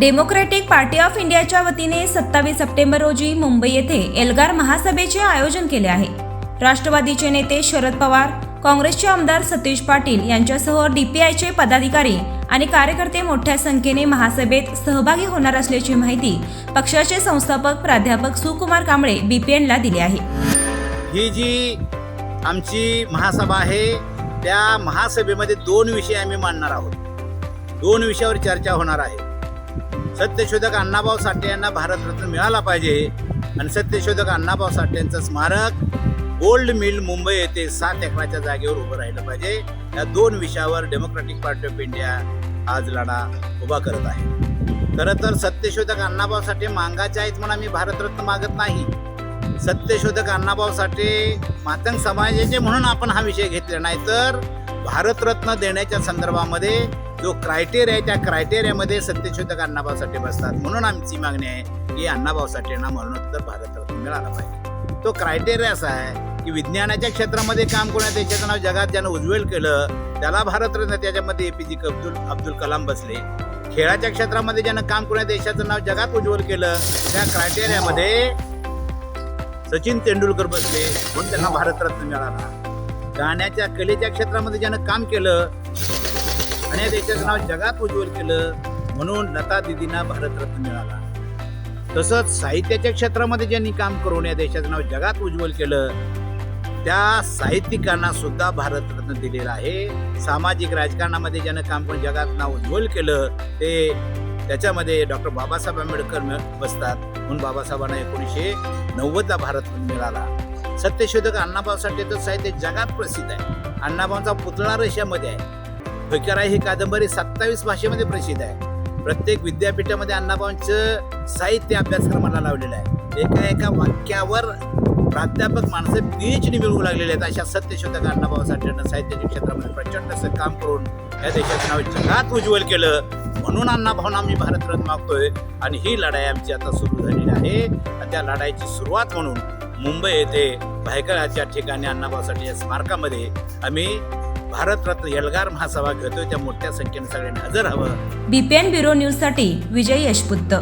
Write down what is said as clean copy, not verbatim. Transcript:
Democratic party of इंडियाच्या वतीने 27 September रोजी मुंबई येथे एल्गार महासभेचे आयोजन केले आहे। राष्ट्रवादीचे नेते शरद पवार, काँग्रेसचे आमदार सतीश पाटील यांच्यासह डीपीआयचे पदाधिकारी आणि कार्यकर्ते मोठ्या संख्येने महासभेत सहभागी होणार असल्याची माहिती पक्षाचे संस्थापक प्राध्यापक सुकुमार कांबळे बीपीएनला दिली आहे। ही जी आमची महासभा आहे त्या महासभेमध्ये 2 विषय आम्ही मांडणार आहोत। 2 विषयावर चर्चा होणार आहे। सत्यशोधक अण्णाभाऊ साठे यांना भारतरत्न मिळाला पाहिजे आणि सत्यशोधक अण्णाभाऊ साठे यांचं स्मारक गोल्ड मिल मुंबई येथे 7 एकराच्या जागेवर उभं राहिलं पाहिजे। या 2 विषयावर डेमोक्रॅटिक पार्टी ऑफ इंडिया आज लढा उभा करत आहे। खरं तर सत्यशोधक अण्णाभाऊ साठे मागाचे आहेत म्हणून आम्ही भारतरत्न मागत नाही। सत्यशोधक अण्णाभाऊ साठे मातंग समाजाचे म्हणून आपण हा विषय घेतला नाही, तर भारतरत्न देण्याच्या संदर्भामध्ये जो क्रायटेरिया आहे त्या क्रायटेरियामध्ये सत्यशोधक अण्णाभाऊ साठे बसतात। म्हणून आमची मागणी आहे की अण्णाभाऊ साठेंना मरणोत्तर भारतरत्न मिळाला पाहिजे। तो क्रायटेरिया असा आहे की विज्ञानाच्या क्षेत्रामध्ये काम कोणत्या देशाचं नाव जगात ज्यानं उज्ज्वल केलं त्याला भारतरत्न, त्याच्यामध्ये एपीजे अब्दुल कलाम बसले। खेळाच्या क्षेत्रामध्ये ज्यानं काम कोणत्या देशाचं नाव जगात उज्ज्वल केलं त्या क्रायटेरियामध्ये सचिन तेंडुलकर बसले म्हणून त्यांना भारतरत्न मिळाला। गाण्याच्या कलेच्या क्षेत्रामध्ये ज्यानं काम केलं आणि या देशाचं नाव जगात उज्ज्वल केलं म्हणून लता दीदींना भारतरत्न मिळाला। तसंच साहित्याच्या क्षेत्रामध्ये ज्यांनी काम करून या देशाचं नाव जगात उज्ज्वल केलं त्या साहित्यिकांना सुद्धा भारतरत्न दिलेला आहे। सामाजिक राजकारणामध्ये ज्यानं काम करून जगात नाव उज्ज्वल केलं त्याच्यामध्ये डॉक्टर बाबासाहेब आंबेडकर बसतात म्हणून बाबासाहेबांना 1990ला भारतरत्न मिळाला। सत्यशोधक अण्णाभाऊ साठे तर साहित्य जगात प्रसिद्ध आहे। अण्णाभाऊंचा पुतळा रशियामध्ये आहे। फकीरा ही कादंबरी 27 भाषेमध्ये प्रसिद्ध आहे। प्रत्येक विद्यापीठामध्ये अण्णाभाऊंचं साहित्य अभ्यासक्रमाला लावलेलं आहे। एका वाक्यावर प्राध्यापक माणसं PhD मिळवू लागलेले आहेत। अशा सत्यशोधक अण्णाभाऊ साठेंना साहित्याच्या क्षेत्रामध्ये प्रचंड असं काम करून या देशाचं नाव जगात उज्ज्वल केलं म्हणून अण्णाभाऊंना आम्ही भारतरत्न मागतोय आणि ही लढाई आमची आता सुरू झालेली आहे। आणि त्या लढाईची सुरुवात म्हणून मुंबई येथे भायखळ्याच्या ठिकाणी अण्णाभाऊ साठे या स्मारकामध्ये आम्ही भारतरत्न एल्गार महासभा घेतोय। त्या मोठ्या संख्येने सगळ्यांनी हजर हवं। बीपीएन ब्युरो न्यूजसाठी विजय यशपुत्त।